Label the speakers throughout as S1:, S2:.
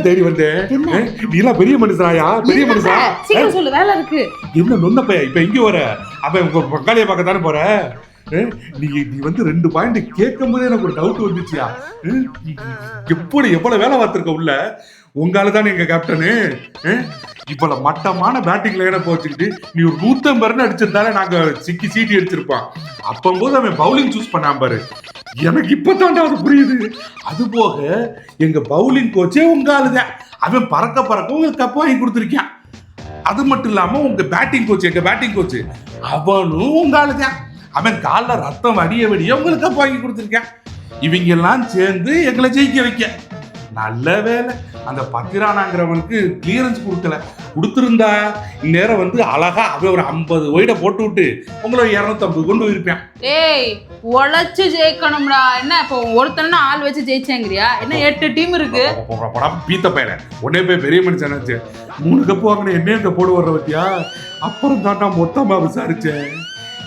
S1: தேடி வந்தேன். நீ எல்லாம் பெரிய மனுஷனாயா? பெரிய மனுஷா?
S2: சீக்கிரம் சொல்லு, வேலை இருக்கு.
S1: என்ன நொன்னப்பையா இப்ப எங்க வர? அப்ப உங்க பங்காளியை பார்க்க தானே போற? நீ வந்து 2 பாயிண்ட் கேட்கும் போதே எனக்கு ஒரு டவுட் வந்துச்சியா. எவ்வளவு வேலை பார்த்திருக்க உள்ள. உங்கால தானே எங்க கேப்டனு. இவ்வளவு மட்டமான பேட்டிங் லைனை போச்சுக்கிட்டு நீ ஒரு 150 ரன் அடிச்சிருந்தாலே நாங்க சீட்டி அடிச்சிருப்பான். அப்பம்போது அவன் பவுலிங் சூஸ் பண்ணாம பாரு. எனக்கு இப்பதான்டா அது புரியுது. அது போக எங்க பவுலிங் கோச்சே உங்க ஆளுதான். அவன் பறக்க உங்களுக்கு கப் வாங்கி கொடுத்துருக்கான். அது மட்டும் இல்லாம உங்க பேட்டிங் கோச், எங்க பேட்டிங் கோச் அவனும் உங்க ஆளுதான். அவன் கால ரத்தம் வடிய உங்களுக்கு கப் வாங்கி கொடுத்துருக்கான். இவங்க எல்லாம் சேர்ந்து எங்களை ஜெயிக்க வைக்க. நல்ல வேலை அந்த பத்திரானாங்கிறவனுக்கு கிளியரன்ஸ் கொடுத்திருந்தா இந்நேரம் வந்து அழகா அவன் ஒரு 50 ஒயிட போட்டு விட்டு உங்களை 250 கொண்டு போயிருப்பேன்.
S2: ஏய், உழைச்சு ஜெயிக்கணும்டா. என்ன இப்போ ஒருத்தனா ஆள் வச்சு ஜெயிச்சேங்கிறியா? என்ன 8 டீம் இருக்கு.
S1: பீத்த பையன உடனே போய் பெரிய மனுஷனாச்சு 3 கப்பு வாங்கின என்ன இந்த போடு வர்ற பத்தியா. அப்புறம் தான் நான் மொத்தமா விசாரிச்சேன்.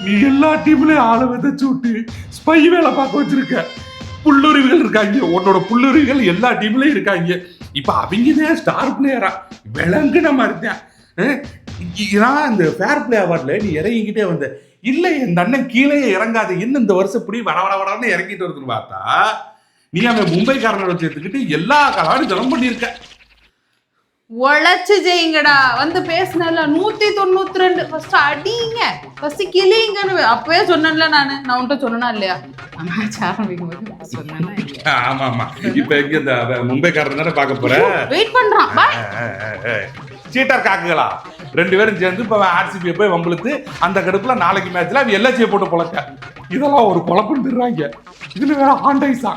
S1: நீ எல்லா டீம்லயும் ஆளை விதைச்சு விட்டு ஸ்பை வேலை பார்க்க வச்சிருக்க. புல்லுரிவுகள் இருக்காங்க. உன்னோட புல்லுரிவுகள் எல்லா டீம்லயும் இருக்காங்க. இப்ப அவங்கதான் ஸ்டார் பிளேயரா விளங்குன மாதிரி தான். இந்த ஃபேர் பிளே அவார்ட்ல நீ இறங்கிக்கிட்டே வந்த. இல்ல என் அண்ணன் கீழே இறங்காது. என்ன இந்த வருஷம் இப்படி வடவடன்னு இறங்கிட்டு வருதுன்னு பார்த்தா நீ அவன் மும்பைக்காரனோட சேர்த்துக்கிட்டு எல்லா கலாடும் ஜலம் பண்ணியிருக்க.
S2: உழைச்சு ஜெயிங்கடா. வந்து பேசினல 192 ஃபர்ஸ்ட் அடிங்க, ஃபர்ஸ்ட் கிளிங்கன்னு அப்பவே சொன்னேன்ல. நான் உன்கிட்ட சொன்னா இல்லையா?
S1: ஆமா இப்ப எங்க இந்த மும்பைக்காரன் தானே பார்க்க போற.
S2: வெயிட் பண்றான்.
S1: சீட்டர் காக்குகளா 2 பேரும் சேர்ந்து இப்ப ஆர்சிபி போய் வம்பளுத்து அந்த கடுப்புல நாளைக்கு மேட்ச்ல அவ எல்எஸ்ஏ போட்டு பொழக்க. இதெல்லாம் ஒரு குழப்பம் தர்றாங்க. இதுல வேற ஆண்டைசா